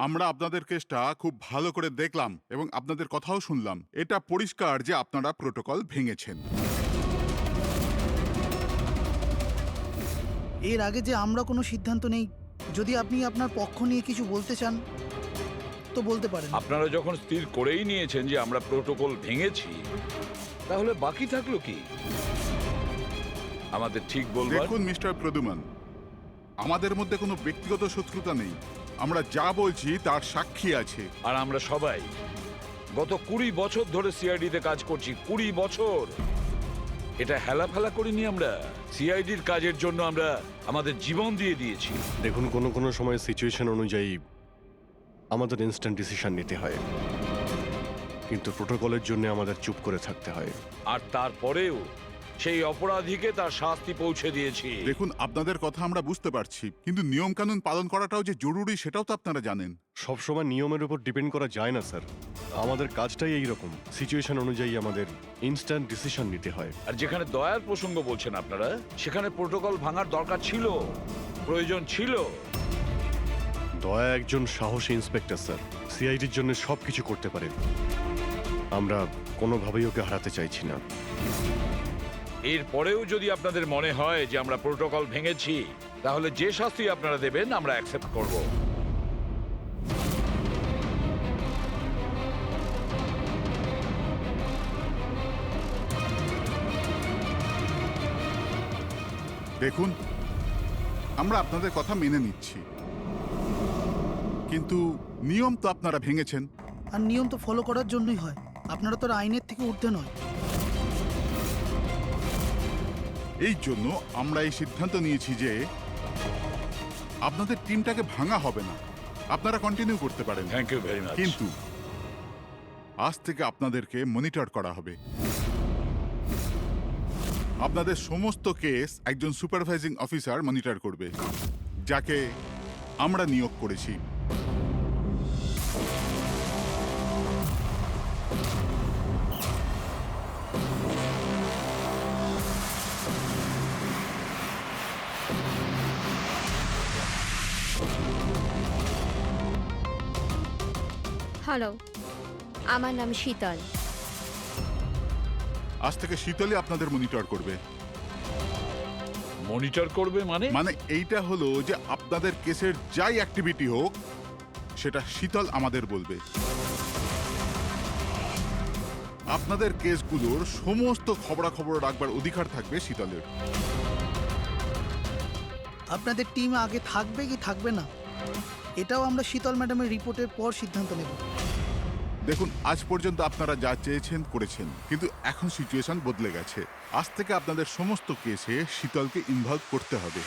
আমরা আপনাদের কেসটা খুব ভালো করে দেখলাম এবং আপনাদের কথাও শুনলাম। এটা পরিষ্কার যে আপনারা প্রোটোকল ভেঙেছেন। এর আগে যে আমরা কোনো সিদ্ধান্ত নেই, যদি আপনি আপনার পক্ষ নিয়ে কিছু বলতে চান তো বলতে পারেন। আপনারা যখন স্থির করেই নিয়েছেন যে আমরা প্রোটোকল ভেঙেছি, তাহলে বাকি থাকলো কি? আমাদের ঠিক বলবার। দেখুন মিস্টার প্রদ্যুমন, আমাদের মধ্যে কোনো ব্যক্তিগত শত্রুতা নেই। আমরা যা বলছি তার সাক্ষী আছে। আর আমরা সবাই গত 20 বছর ধরে সিআইডিতে কাজ করছি। 20 বছর। এটা হেলাফেলা করিনি আমরা। সিআইডির কাজের জন্য আমরা আমাদের জীবন দিয়ে দিয়েছি। দেখুন, কোনো সময় সিচুয়েশন অনুযায়ী আমাদের ইনস্ট্যান্ট ডিসিশন নিতে হয়, কিন্তু প্রোটোকলের জন্য আমাদের চুপ করে থাকতে হয়। আর তারপরেও সেই অপরাধীকে তার শাস্তি পৌঁছে দিয়েছি। দেখুন, আপনাদের কথা আমরা বুঝতে পারছি, কিন্তু নিয়ম কানুন পালন করাটাও যে জরুরি সেটাও তো আপনারা জানেন। সবসময় নিয়মের উপর ডিপেন্ড করা যায় না স্যার। আমাদের কাজটাই এইরকম, সিচুয়েশন অনুযায়ী আমাদের ইনস্ট্যান্ট ডিসিশন নিতে হয়। আর যেখানে দয়ার প্রসঙ্গ বলছেন আপনারা, সেখানে প্রোটোকল ভাঙার দরকার ছিল, প্রয়োজন ছিল। দয়া একজন সাহসী ইন্সপেক্টর স্যার, সিআইডির জন্য সব কিছু করতে পারে। আমরা কোনোভাবেই ওকে হারাতে চাইছি না। এরপরেও যদি আপনাদের মনে হয় যে আমরা প্রোটোকল ভেঙেছি, তাহলে যে শাস্তি আপনারা দেবেন আমরা অ্যাকসেপ্ট করব। দেখুন, আমরা আপনাদের কথা মেনে নিচ্ছি, কিন্তু নিয়ম তো আপনারা ভেঙেছেন। আর নিয়ম তো ফলো করার জন্যই হয়, আপনারা তো আর আইনের থেকে ঊর্ধ্বে নয়। এই জন্য আমরা এই সিদ্ধান্ত নিয়েছি যে আপনাদের টিমটাকে ভাঙা হবে না, আপনারা কন্টিনিউ করতে পারেন। Thank you very much. কিন্তু আজ থেকে আপনাদেরকে মনিটর করা হবে। আপনাদের সমস্ত কেস একজন সুপারভাইজিং অফিসার মনিটর করবে, যাকে আমরা নিয়োগ করেছি। হ্যালো, আমার নাম শীতল। আজ থেকে শীতলই আপনাদের মনিটর করবে। মনিটর করবে মানে? মানে এইটা হলো যে আপনাদের কেসের যাই অ্যাক্টিভিটি হোক সেটা শীতল আমাদের বলবে। আপনাদের কেসগুলোর সমস্ত খবরাখবর রাখবার অধিকার থাকবে শীতলের। আপনাদের টিম আগে থাকবে কি থাকবে না, এটাও আমরা শীতল ম্যাডামের রিপোর্টের পর সিদ্ধান্ত নেব। দেখুন, আজ পর্যন্ত আপনারা যা চেয়েছেন করেছেন, কিন্তু এখন সিচুয়েশন বদলে গেছে। আজ থেকে আপনাদের সমস্ত কেসে শীতলকে ইনভলভ করতে হবে।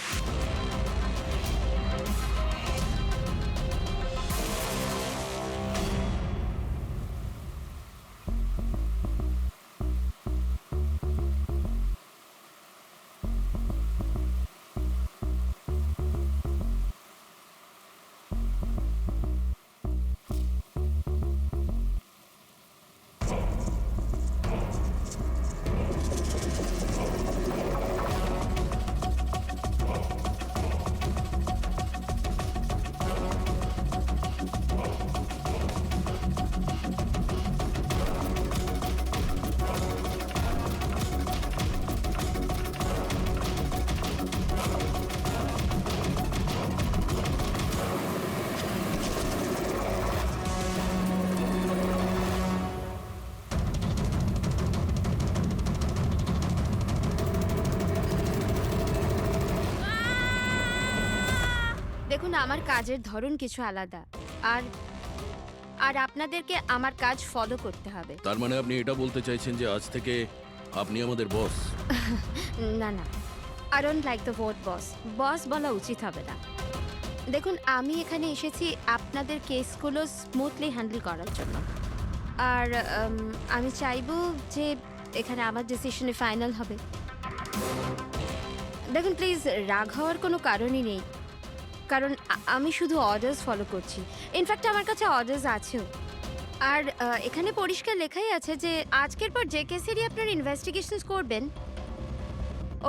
দেখুন, আমার কাজের ধরন কিছু আলাদা, আর আর আপনাদেরকে আমার কাজ ফলো করতে হবে। তার মানে আপনি এটা বলতে চাইছেন যে আজ থেকে আপনি আমাদের বস? না না, I don't like the word boss. Boss বলা উচিত হবে না। দেখুন, আমি এখানে এসেছি আপনাদের কেসগুলো স্মুথলি হ্যান্ডেল করার জন্য, আর আমি চাইবো যে এখানে আমার ডিসিশনে ফাইনাল হবে। দেখুন প্লিজ, রাগ হওয়ার কোনো কারণই নেই, কারণ আমি শুধু অর্ডার্স ফলো করছি। ইনফ্যাক্ট আমার কাছে অর্ডার্স আছেও। আর এখানে পরিষ্কার লেখাই আছে যে আজকের পর যে কেসেরই আপনার ইনভেস্টিগেশন করবেন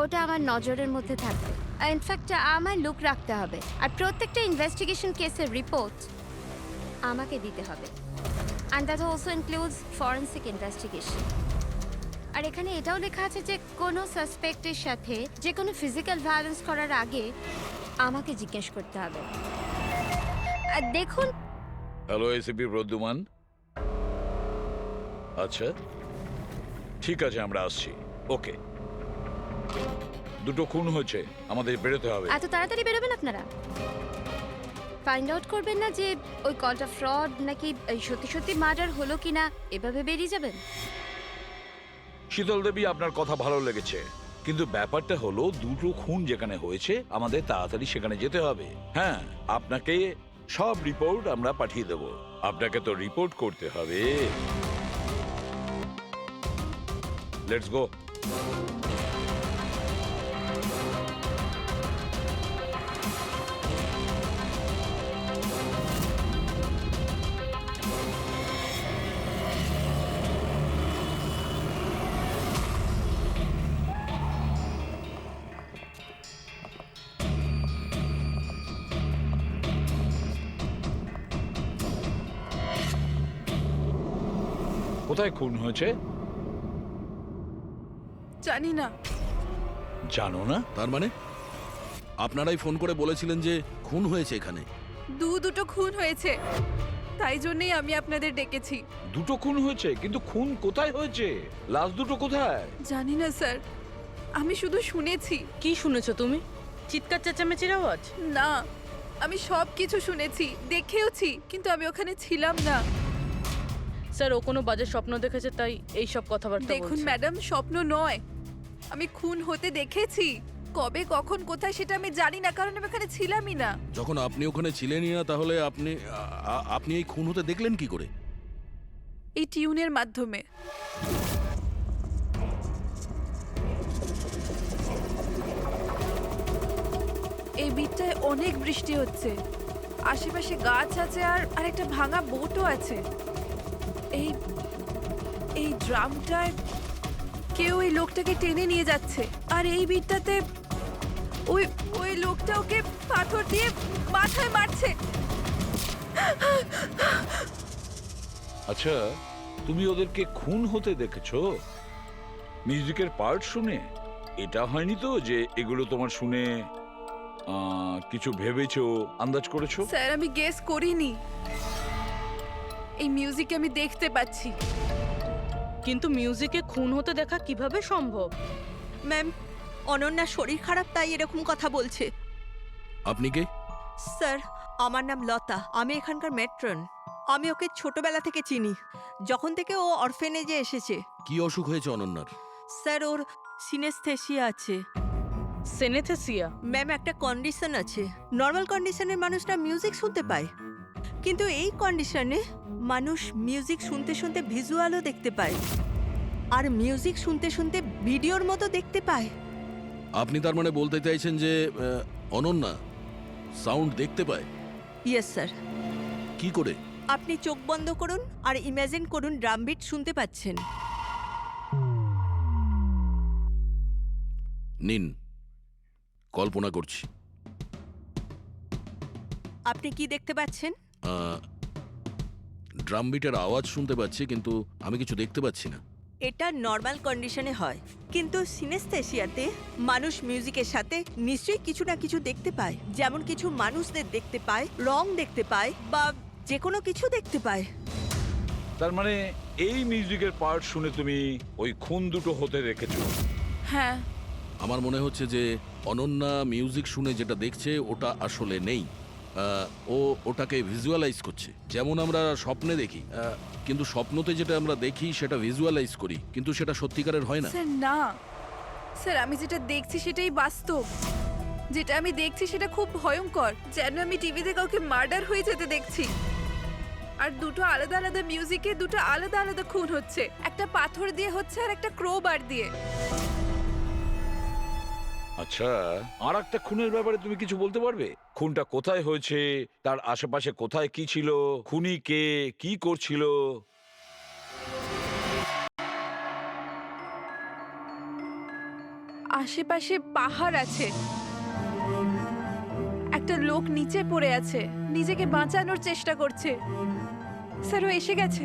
ওটা আমার নজরের মধ্যে থাকবে। ইনফ্যাক্ট আমার লুক রাখতে হবে, আর প্রত্যেকটা ইনভেস্টিগেশন কেসের রিপোর্ট আমাকে দিতে হবে, and that also includes forensic investigation. আর এখানে এটাও লেখা আছে যে কোনো সাসপেক্টের সাথে যে কোনো ফিজিক্যাল ভায়োলেন্স করার আগে আমাকে জিজ্ঞেস করতে হবে। আর দেখুন, হ্যালো এসিপি প্রদ্যুমান। আচ্ছা ঠিক আছে, আমরা আসছি। ওকে, দুটো খুন হয়েছে, আমাদের বেরোতে হবে। এত তাড়াতাড়ি বেরোবেন আপনারা? ফাইন্ড আউট করবেন না যে ওই কলটা ফ্রড নাকি সত্যি সত্যি মার্ডার হলো কিনা, এভাবে বেরিয়ে যাবেন? শীতল দেবী, আপনার কথা ভালো লেগেছে, কিন্তু ব্যাপারটা হলো দুটো খুন যেখানে হয়েছে আমাদের তাড়াতাড়ি সেখানে যেতে হবে। হ্যাঁ, আপনাকে সব রিপোর্ট আমরা পাঠিয়ে দেব। আপনাকে তো রিপোর্ট করতে হবে। Let's go. কোথায় খুন হয়েছে জানি না। জানো না? তার মানে আপনারাই ফোন করে বলেছিলেন যে খুন হয়েছে এখানে। দুটো খুন হয়েছে, তাই জন্যই আমি আপনাদের ডেকেছি। দুটো খুন হয়েছে, কিন্তু খুন কোথায় হয়েছে? লাশ দুটো কোথায়? জানি না স্যার, আমি শুধু শুনেছি। কি শুনেছো তুমি? চিৎকার চেঁচামেচির আওয়াজ? না, আমি সব কিছু শুনেছি, দেখেওছি, কিন্তু আমি ওখানে ছিলাম না। স্যার, ও কোনো বাজে স্বপ্ন দেখেছে তাই এই সব কথাবার্তা দেখুন বলছে। ম্যাডাম, স্বপ্ন নয়, আমি খুন হতে দেখেছি। কবে, কখন, কোথায় সেটা আমি জানি না, কারণ আমি ওখানে ছিলামই না। যখন আপনি ওখানে ছিলেনই না, তাহলে আপনি এই খুন হতে দেখলেন কি করে? এই টিউনের মাধ্যমে। এই বিটটায় অনেক বৃষ্টি হচ্ছে, আশেপাশে গাছ আছে আর একটা ভাঙা বোটও আছে। এই এই ড্রামটায় কেউ এই লোকটাকে টেনে নিয়ে যাচ্ছে, আর এই বিটটাতে ওই ওই লোকটা ওকে পাথর দিয়ে মাথায় মারছে। আচ্ছা, তুমি ওদেরকে খুন হতে দেখেছো মিউজিকের পার্ট শুনে? এটা হয়নি তো যে এগুলো তোমার শুনে কিছু ভেবেছো, আন্দাজ করেছো? স্যার, আমি গেস করিনি। এই মিউজিক আমি দেখতে পাচ্ছি। কিন্তু মিউজিকে খুন হতে দেখা কিভাবে সম্ভব? ম্যাম, অনন্যার শরীর খারাপ তাই এরকম কথা বলছে। আপনি কে? স্যার, আমার নাম লতা, আমি এখানকার ম্যাট্রন। আমি ওকে ছোটবেলা থেকে চিনি, যখন থেকে ও অরফেনেজে এসেছে। কি অসুখ হয়েছে অনন্যার? স্যার, ওর সিনেস্থেসিয়া আছে। সেনেথেসিয়া? ম্যাম, একটা কন্ডিশন আছে। নর্মাল কন্ডিশনের মানুষরা মিউজিক শুনতে পায়, কিন্তু এই কন্ডিশনে মানুষ মিউজিক শুনতে শুনতে ভিজুয়ালও দেখতে পায়, আর মিউজিক শুনতে শুনতে ভিডিওর মতো দেখতে পায়। আপনি তার মানে বলতে চাইছেন যে অনন্যা সাউন্ড দেখতে পায়? Yes sir. কি করে? আপনি চোখ বন্ধ করুন আর ইমাজিন করুন ড্রাম বিট শুনতে পাচ্ছেন। নিন, কল্পনা করছি। আপনি কি দেখতে পাচ্ছেন? ড্রাম বিটের আওয়াজ শুনতে পাচ্ছি, কিন্তু আমি কিছু দেখতে পাচ্ছি না। এটা নর্মাল কন্ডিশনে হয়, কিন্তু সিনেস্থেসিয়াতে মানুষ মিউজিকের সাথে নিশ্চয়ই কিছু না কিছু দেখতে পায়। যেমন কিছু মানুষদের দেখতে পায়, রং দেখতে পায়, বা যে কোনো কিছু দেখতে পায়। তার মানে এই মিউজিকের পার্ট শুনে তুমি ওই খুন দুটো হতে দেখেছো? হ্যাঁ। আমার মনে হচ্ছে যে অনন্যা মিউজিক শুনে যেটা দেখছে ওটা আসলে নেই। ও ওটাকে ভিজুয়ালাইজ করছে, যেমন আমরা স্বপ্নে দেখি, কিন্তু স্বপ্নতে যেটা আমরা দেখি সেটা ভিজুয়ালাইজ করি, কিন্তু সেটা সত্যিকারের হয় না। স্যার না, স্যার আমি যেটা দেখছি সেটাই বাস্তব। যেটা আমি দেখছি সেটা খুব ভয়ঙ্কর, যেন আমি টিভিতে কাউকে মার্ডার হয়ে যেতে দেখছি। আর দুটো আলাদা আলাদা মিউজিকে দুটো আলাদা আলাদা খুন হচ্ছে, একটা পাথর দিয়ে হচ্ছে আর একটা ক্রোবার দিয়ে। আচ্ছা, আর একটা খুনের ব্যাপারে তুমি কিছু বলতে পারবে? খুনটা কোথায় হয়েছে, তার আশেপাশে কোথায় কি ছিল, খুনি কে, কি করছিল? আশেপাশে পাহাড় আছে, একটা লোক নিচে পড়ে আছে, নিজেকে বাঁচানোর চেষ্টা করছে। স্যার ও এসে গেছে,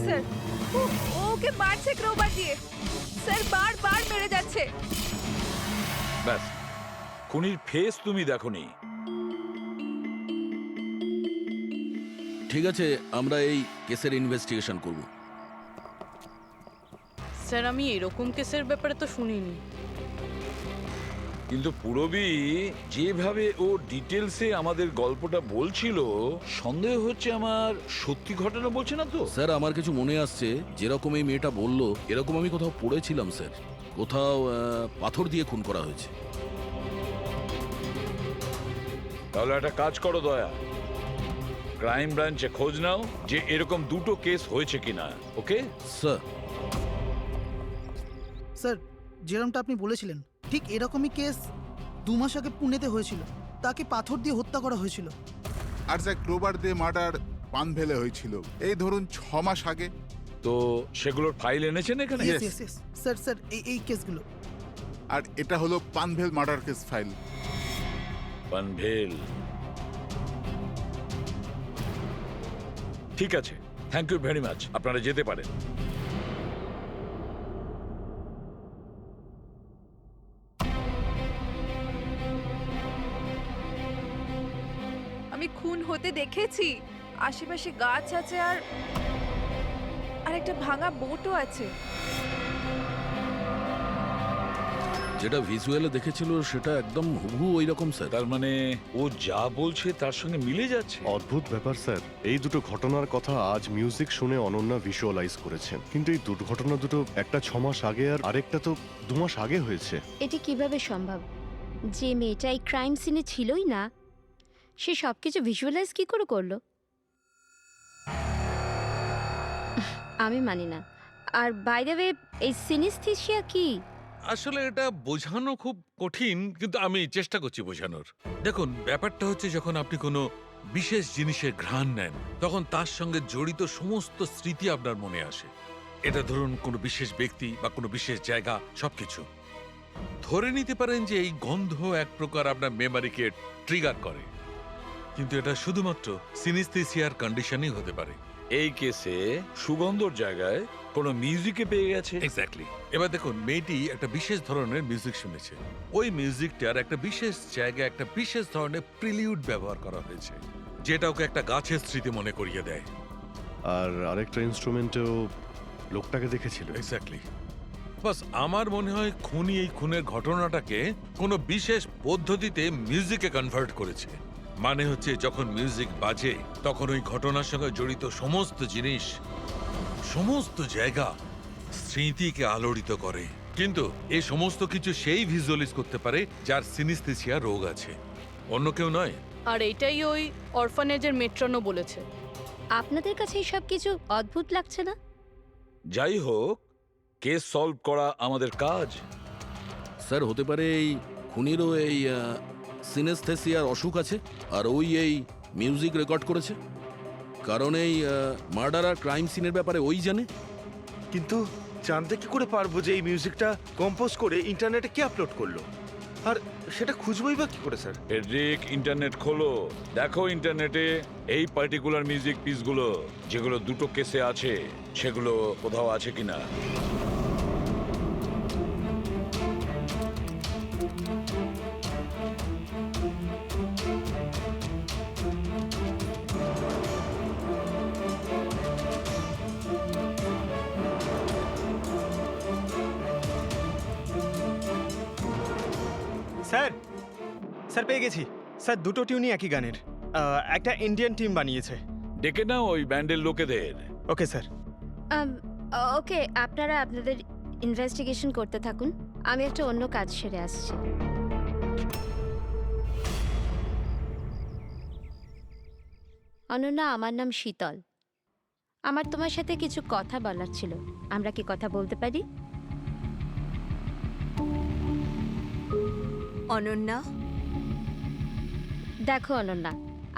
স্যার। ও ওকে মারছে ক্রোবার দিয়ে। স্যার বারবার মেরে যাচ্ছে। ব্যাস, খুনির ফেস তুমি দেখোনি। ঠিক আছে, আমরা এই কেসের ইনভেস্টিগেশন করব। স্যার আমি এরকম কেসের ব্যাপারে তো শুনিনি। কিন্তু পুরবী যেভাবে ও ডিটেলসে আমাদের গল্পটা বলছিল, সন্দেহ হচ্ছে আমার সত্যি ঘটনা বলছে না তো। স্যার আমার কিছু মনে আসছে, যেরকম এই মেয়েটা বলল এরকম আমি কোথাও পড়েছিলাম স্যার। কোথাও পাথর দিয়ে খুন করা হয়েছে। তাহলে একটা কাজ করো দয়া, ক্রাইম ব্রাঞ্চে খোঁজ নাও যে এরকম দুটো কেস হয়েছে কিনা। Okay sir. স্যার, যেরকমটা আপনি বলেছিলেন ঠিক এরকমই কেস 2 মাস আগে পুনেতে হয়েছিল। তাকে পাথর দিয়ে হত্যা করা হয়েছিল। আর যা ক্রোবার দিয়ে মার্ডার পানভেলে হয়েছিল এই ধরুন 6 মাস আগে। তো সেগুলোর ফাইল এনেছেন এখানে? Yes. Yes. স্যার এই কেসগুলো। আর এটা হলো Panvel murder case file. Panvel, ঠিক আছে, থ্যাংক ইউ ভেরি মাচ। আপনারা যেতে পারেন। আমি খুন হতে দেখেছি। আশেপাশে গাছ আছে আর একটা ভাঙা বোটও আছে। যেটা ভিজুয়ালে দেখেছিল সেটা একদম হুবহু ওই রকম স্যার। তার মানে ও যা বলছে তার সঙ্গে মিলে যাচ্ছে। অদ্ভুত ব্যাপার স্যার, এই দুটো ঘটনার কথা আজ মিউজিক শুনে অনন্যা ভিজুয়ালাইজ করেছেন, কিন্তু এই দুর্ঘটনা দুটো একটা 6 মাস আগে আর আরেকটা তো 2 মাস আগে হয়েছে। এটি কিভাবে সম্ভব? যে মেয়েটা এই ক্রাইম সিনে ছিলই না, সে সব কিছু ভিজুয়ালাইজ কি করে করলো? আমি মানি না। আর বাই দ্য ওয়ে, এই সিনেস্থেসিয়া কি? আসলে এটা বোঝানো খুব কঠিন, কিন্তু আমি চেষ্টা করছি বোঝানোর। দেখুন, ব্যাপারটা হচ্ছে যখন আপনি কোনো বিশেষ জিনিসের ঘ্রাণ নেন তখন তার সঙ্গে জড়িত সমস্ত স্মৃতি আপনার মনে আসে। এটা ধরুন কোনো বিশেষ ব্যক্তি বা কোনো বিশেষ জায়গা, সবকিছু ধরে নিতে পারেন যে এই গন্ধ এক প্রকার আপনার মেমোরিকে ট্রিগার করে, কিন্তু এটা শুধুমাত্র সিনেস্থেসিয়ার কন্ডিশনই হতে পারে। এই কেসে সুগন্ধর জায়গায় কোনো মিউজিকে পেয়ে গেছে। এক্স্যাক্টলি। এবার দেখুন, মেয়েটি একটা বিশেষ ধরনের মিউজিক শুনেছে। ওই মিউজিকটার একটা বিশেষ জায়গায় একটা বিশেষ ধরনের প্রিলিউড ব্যবহার করা হয়েছে, যেটা ওকে একটা গাছের স্মৃতি মনে করিয়ে দেয়। আর আরেকটা ইনস্ট্রুমেন্টেও লোকটাকে দেখেছিল। এক্স্যাক্টলি। বাস আমার মনে হয় খুনি এই খুনের ঘটনাটাকে কোনো বিশেষ পদ্ধতিতে মিউজিকে কনভার্ট করেছে। মানে হচ্ছে যখন মিউজিক বাজে তখন ওই ঘটনার সঙ্গে জড়িত সমস্ত জিনিস, সমস্ত জায়গা স্মৃতিকে আলোড়িত করে। কিন্তু এই সমস্ত কিছু সেই ভিজুয়ালাইজ করতে পারে যার সিনেস্থেসিয়া রোগ আছে, অন্য কেউ নয়। আর এটাই ওই অরফানেজের মেট্রনও বলেছে। আপনাদের কাছে এইসব কিছু অদ্ভুত লাগছে না? যাই হোক, কেস সলভ করা আমাদের কাজ। স্যার হতে পারে এই খুনিরও এই সিনেস্থেসিয়ার অসুখ আছে, আর ওই এই মিউজিক রেকর্ড করেছে, কারণ এই মার্ডার আর ক্রাইম সিনের ব্যাপারে ওই জানে। কিন্তু জানতে কি করে পারবো যে এই মিউজিকটা কম্পোজ করে ইন্টারনেটে কে আপলোড করলো? আর সেটা খুঁজবোই বা কি করে স্যার? ফেডরিক, ইন্টারনেট খোলো, দেখো ইন্টারনেটে এই পার্টিকুলার মিউজিক পিসগুলো যেগুলো দুটো কেসে আছে সেগুলো কোথাও আছে কিনা। স্যার পেয়ে গেছি। স্যার দুটো টিউনই একই গানের, একটা ইন্ডিয়ান টিম বানিয়েছে। ডেকে নাও ওই ব্যান্ডের লোকেদের। Okay sir. ওকে, আপনারা আপনাদের ইনভেস্টিগেশন করতে থাকুন, আমি একটা অন্য কাজ সেরে আসছি। অনন্যা, আমার নাম শীতল। আমার তোমার সাথে কিছু কথা বলার ছিল। আমরা কি কথা বলতে পারি? অনন্যা, দেখো অনন্যা,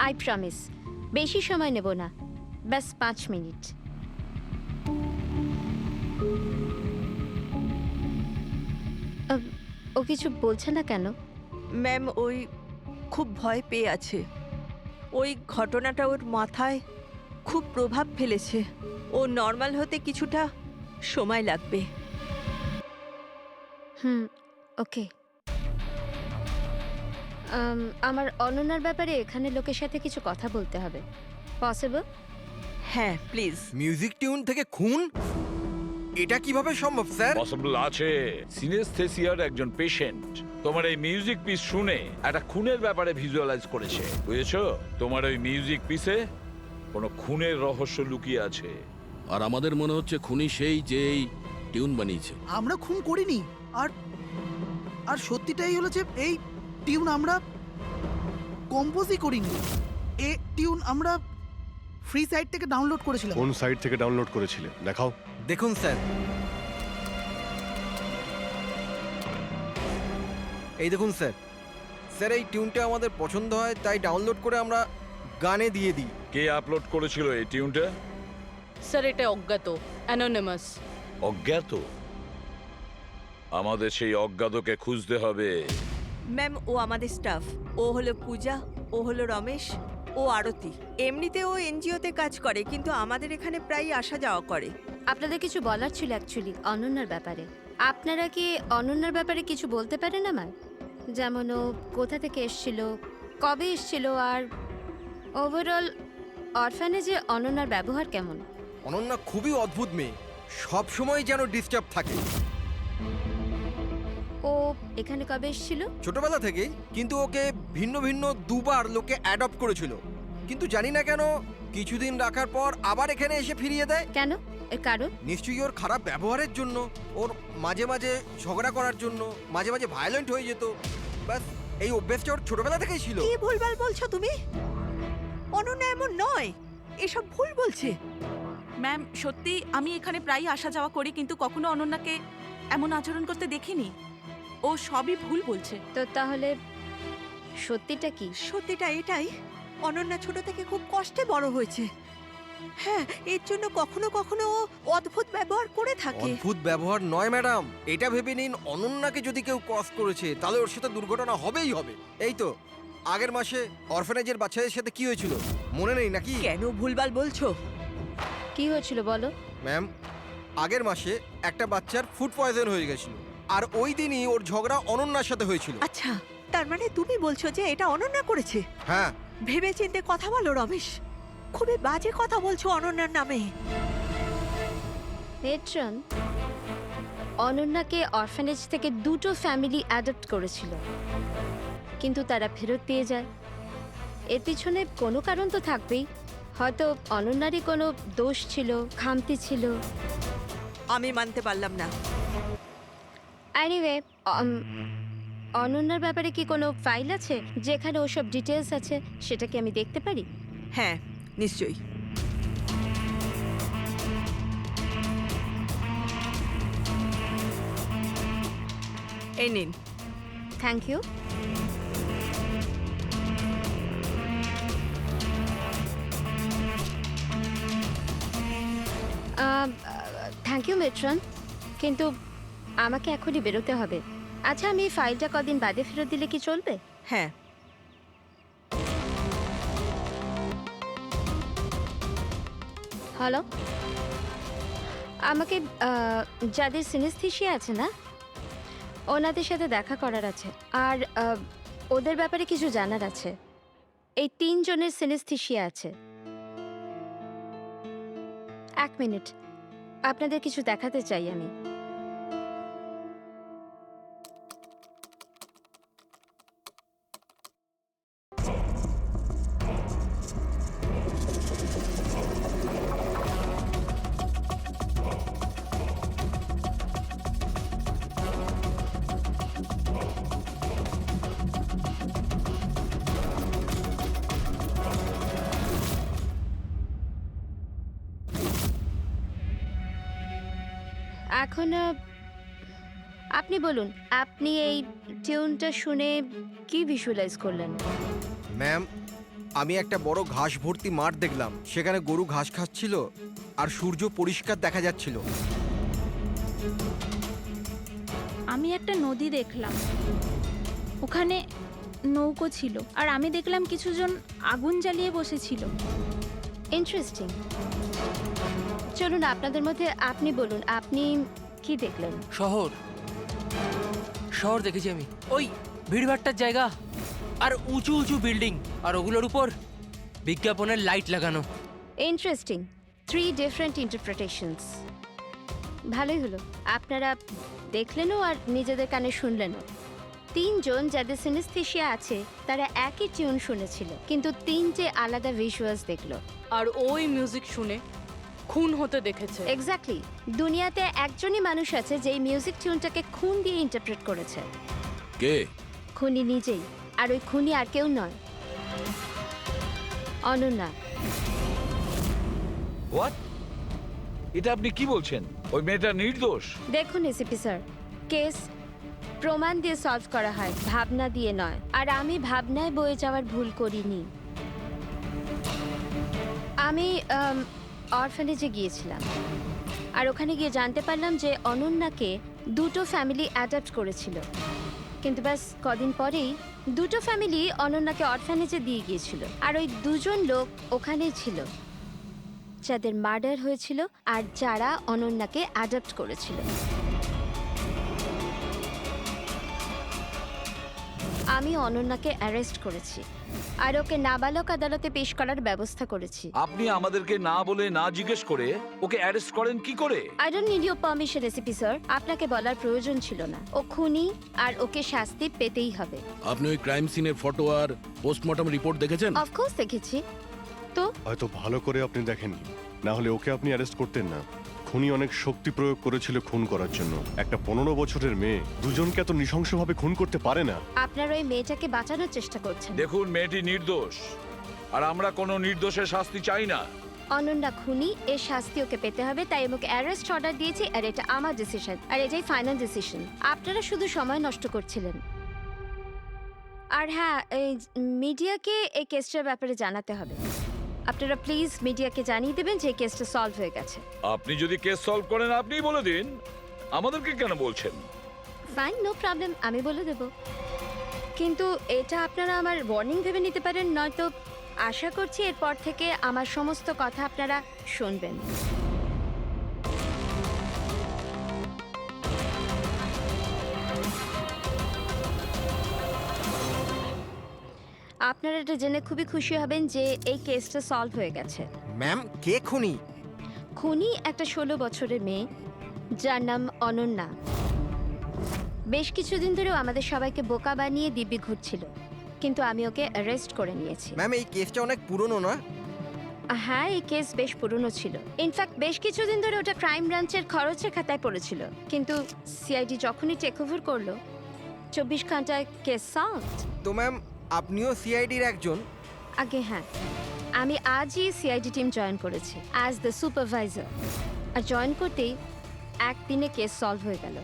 আই প্রমিস বেশি সময় নেব না, ব্যাস 5 মিনিট। ও কিছু বলছে না কেন? ম্যাম ওই খুব ভয় পেয়ে আছে। ওই ঘটনাটা ওর মাথায় খুব প্রভাব ফেলেছে। ও নর্মাল হতে কিছুটা সময় লাগবে। ওকে। আমার অনন্যার ব্যাপারে এখানে লোকের সাথে কিছু কথা বলতে হবে। পসিবল? হ্যাঁ প্লিজ। মিউজিক টিউন থেকে খুন? এটা কিভাবে সম্ভব স্যার? পসিবল আছে। সিনেস্থেসিয়ার একজন পেশেন্ট তোমার এই মিউজিক পিস শুনে একটা খুনের ব্যাপারে ভিজুয়ালাইজ করেছে, বুঝেছো? তোমার ওই মিউজিক পিসে কোনো খুনের রহস্য লুকিয়ে আছে। আর আমাদের মনে হচ্ছে খুনি সেই যে এই টিউন বানিয়েছে। আমরা খুন করিনি। আর আর সত্যিটাই হলো যে এই টিউন আমরা কম্পোজই করিনি। এই টিউন আমরা ফ্রি সাইট থেকে ডাউনলোড করেছিলাম। কোন সাইট থেকে ডাউনলোড করেছিলে দেখাও। দেখুন স্যার, এই দেখুন স্যার। স্যার এই টিউনটা আমাদের পছন্দ হয় তাই ডাউনলোড করে আমরা গানে দিয়ে দিই। কে আপলোড করেছিল এই টিউনটা? স্যার এটা অজ্ঞাত, অ্যানোনিমাস। অজ্ঞাত? আমাদের সেই অজ্ঞাতকে খুঁজতে হবে। ম্যাম ও আমাদের স্টাফ। ও হলো পূজা, ও হলো রমেশ, ও আরতি। এমনিতে ও এনজিওতে কাজ করে কিন্তু আমাদের এখানে প্রায় আসা যাওয়া করে। আপনাদের কিছু বলার ছিল অ্যাকচুয়ালি অনন্যার ব্যাপারে। আপনারা কি অনন্যার ব্যাপারে কিছু বলতে পারেন আমার? যেমন ও কোথা থেকে এসেছিল, কবে এসেছিল, আর ওভারঅল অরফানেজে অনন্যার ব্যবহার কেমন? অনন্যা খুবই অদ্ভুত মেয়ে, সব সময় যেন ডিস্টার্ব থাকে। ও এখানে কবে এসেছিল? ছোটবেলা থেকেই, কিন্তু ওকে ভিন্ন ভিন্ন দুবার লোকে অ্যাডপ্ট করেছিল, কিন্তু জানি না কেন কিছুদিন রাখার পর আবার এখানে এসে ফিরিয়ে দেয়। কেন? এর কারণ? নিশ্চয়ই ওর খারাপ ব্যবহারের জন্য, ওর মাঝে মাঝে ঝগড়া করার জন্য, মাঝে মাঝে ভায়োলেন্ট হয়ে যেত। ব্যাস এই অভ্যেসটা ওর ছোটবেলা থেকেই ছিল। কি ভুলভাল বলছো তুমি? অনন্যা এমন নয়, এসব ভুল বলছে। ম্যাম সত্যি আমি এখানে প্রায়ই আসা যাওয়া করি কিন্তু কখনো অনন্যাকে এমন আচরণ করতে দেখিনি। ও সবই ভুল বলছে। তো তাহলে সত্যিটা কি? সত্যিটা এটাই, অনন্যা ছোট থেকে খুব কষ্টে বড় হয়েছে। হ্যাঁ, এর জন্য কখনো কখনো ও অদ্ভুত ব্যবহার করে থাকে। অদ্ভুত ব্যবহার নয় ম্যাডাম, এটা ভেবে নিন অনন্যাকে যদি কেউ ক্রস করেছে তাহলে ওর সাথে দুর্ঘটনা হবেই হবে। এই তো আগের মাসে অরফানেজের বাচ্চাদের সাথে কি হয়েছিল মনে নেই নাকি? কেন ভুলভাল বলছো? কি হয়েছিল বলো। ম্যাম আগের মাসে একটা বাচ্চার ফুড পয়জন হয়ে গেছিল, আর ওই দিনই ওর ঝগড়া অনন্যার সাথে হয়েছিল। আচ্ছা, তার মানে তুমি বলছো যে এটা অনন্যা করেছে? হ্যাঁ। ভেবে চিন্তে কথা বলো রমেশ, খুবই বাজে কথা বলছো অনন্যার নামে। মেট্রন, অনন্যাকে অরফানেজ থেকে দুটো ফ্যামিলি অ্যাডপ্ট করেছিল, কিন্তু তারা ফেরত পেয়ে যায়। এর পিছনে কোনো কারণ তো থাকবেই। হয়তো অনন্যারই কোনো দোষ ছিল, খামতি ছিল। আমি মানতে পারলাম না। এনিওয়ে, অনন্যার ব্যাপারে কি কোনো ফাইল আছে যেখানে ওসব ডিটেলস আছে? সেটা কি আমি দেখতে পারি? হ্যাঁ নিশ্চয়ই। এই নিন। Thank you. Thank you matron, কিন্তু আমাকে এখনই বেরোতে হবে। আচ্ছা, আমি এই ফাইলটা কদিন বাদে ফেরত দিলে কি চলবে? হ্যাঁ। হ্যালো, আমাকে যাদের সিনেস্থেসিয়া আছে না, ওনাদের সাথে দেখা করার আছে, আর ওদের ব্যাপারে কিছু জানার আছে। এই 3 জনের সিনেস্থেসিয়া আছে। 1 মিনিট, আপনাদের কিছু দেখাতে চাই আমি। এখন আপনি বলুন, আপনি এই টিউনটা শুনে কি ভিজুয়ালাইজ করলেন? ম্যাম আমি একটা বড় ঘাস ভর্তি মাঠ দেখলাম, সেখানে গরু ঘাস খাচ্ছিল আর সূর্য পরিষ্কার দেখা যাচ্ছিল। আমি একটা নদী দেখলাম, ওখানে নৌকো ছিল আর আমি দেখলাম কিছুজন আগুন জ্বালিয়ে বসেছিল। ইন্টারেস্টিং। চলুন আপনাদের মধ্যে আপনি বলুন, আপনি কি দেখলেন? শহর শহর দেখেছি আমি, ওই ভিড়ভাট্টার জায়গা আর উঁচু উঁচু বিল্ডিং আর ওগুলোর উপর বিজ্ঞাপনের লাইট লাগানো। ইন্টারেস্টিং। 3 different interpretations. ভালোই হলো, আপনারা দেখলেনও আর নিজেদের কানে শুনলেনও। 3 জন যাদের সিনেস্থেশিয়া আছে তারা একই টিউন শুনেছিল, কিন্তু 3টে আলাদা ভিজুয়ালস দেখলো। আর ওই মিউজিক শুনে খুন হতে দেখেছে। এক্স্যাক্টলি। দুনিয়াতে একজনই মানুষ আছে যে মিউজিক টিউনটাকে খুন দিয়ে ইন্টারপ্রেট করেছে। কে? খুনি নিজেই। আর ওই খুনি আর কেউ নয়, অনন্যা। হোয়াট? এটা আপনি কি বলছেন? ওই মেয়েটা নির্দোষ? দেখুন এসিপি স্যার, কেস প্রমাণ দিয়ে সলভ করা হয়, ভাবনা দিয়ে নয়। আর আমি ভাবনায় বয়ে যাওয়ার ভুল করিনি। আমি অরফানেজে গিয়েছিলাম আর ওখানে গিয়ে জানতে পারলাম যে অনন্যাকে 2টো ফ্যামিলি অ্যাডাপ্ট করেছিল, কিন্তু ব্যাস কদিন পরেই 2টো ফ্যামিলি অনন্যাকে অরফানেজে দিয়ে গিয়েছিল। আর ওই 2জন লোক ওখানেই ছিল যাদের মার্ডার হয়েছিল আর যারা অনন্যাকে অ্যাডাপ্ট করেছিল। আমি অনন্যাকে অ্যারেস্ট করেছি আর ওকে নাবালক আদালতে পেশ করার ব্যবস্থা করেছি। আপনি আমাদেরকে না বলে না জিজ্ঞেস করে ওকে অ্যারেস্ট করেন কি করে? I don't need your permission ACP sir, আপনাকে বলার প্রয়োজন ছিল না। ও খুনি আর ওকে শাস্তি পেতেই হবে। আপনি ওই ক্রাইম সিনের ফটো আর পোস্টমর্টম রিপোর্ট দেখেছেন? অফকোর্স দেখেছি। তো হয়তো ভালো করে আপনি দেখেননি, না হলে ওকে আপনি অ্যারেস্ট করতেন না। খুনি অনেক শক্তি প্রয়োগ করেছিল খুন করার জন্য। একটা 15 বছরের মেয়ে দুজনকে এত নৃশংসভাবে খুন করতে পারে না। আপনার ওই মেয়েটাকে বাঁচানোর চেষ্টা করছেন। দেখুন, মেয়েটি নির্দোষ আর আমরা কোনো নির্দোষের শাস্তি চাই না। অনন্যা খুনি, এর শাস্তি ওকে পেতে হবে, তাই আমাকে অ্যারেস্ট অর্ডার দিয়েছি আর এটা আমার ডিসিশন আর এটাই ফাইনাল ডিসিশন। আপনারা শুধু সময় নষ্ট করছিলেন। আর হ্যাঁ, এই মিডিয়াকে এই কেসটার ব্যাপারে জানাতে হবে। আপনারা প্লিজ মিডিয়াকে জানিয়ে দেবেন যে কেসটা সলভ হয়ে গেছে। আপনি যদি কেস সলভ করেন আপনিই বলে দিন, আমাদেরকে কেন বলছেন? ফাইন, নো প্রবলেম, আমি বলে দেব। কিন্তু এটা আপনারা আমার ওয়ার্নিং ভেবে নিতে পারেন, নয়তো আশা করছি এরপর থেকে আমার সমস্ত কথা আপনারা শুনবেন। আপনারা এটা জেনে খুবই খুশি হবেন যে এই কেসটা সলভ হয়ে গেছে। ম্যাম, কে খুনি? খুনি একটা 16 বছরের মেয়ে যার নাম অনন্যা। বেশ কিছুদিন ধরেও আমাদের সবাইকে বোকা বানিয়ে দিব্যি ঘুরছিল, কিন্তু আমি ওকে অ্যারেস্ট করে নিয়েছি। ম্যাম, এই কেসটা অনেক পুরনো না? হ্যাঁ, এই কেস বেশ পুরনো ছিল। ইনফ্যাক্ট বেশ কিছুদিন ধরে ওটা ক্রাইম ব্রাঞ্চের খরচের খাতায় পড়েছিল, কিন্তু সিআইডি যখনই টেক ওভার করলো 24 ঘন্টায় কেস সলভ। তো ম্যাম, আপনিও সিআইডির একজন? আগে হ্যাঁ, আমি আজই সিআইডি টিম জয়েন করেছি অ্যাজ দ্য সুপারভাইজার। আর জয়েন করতেই একদিনে কেস সলভ হয়ে গেল।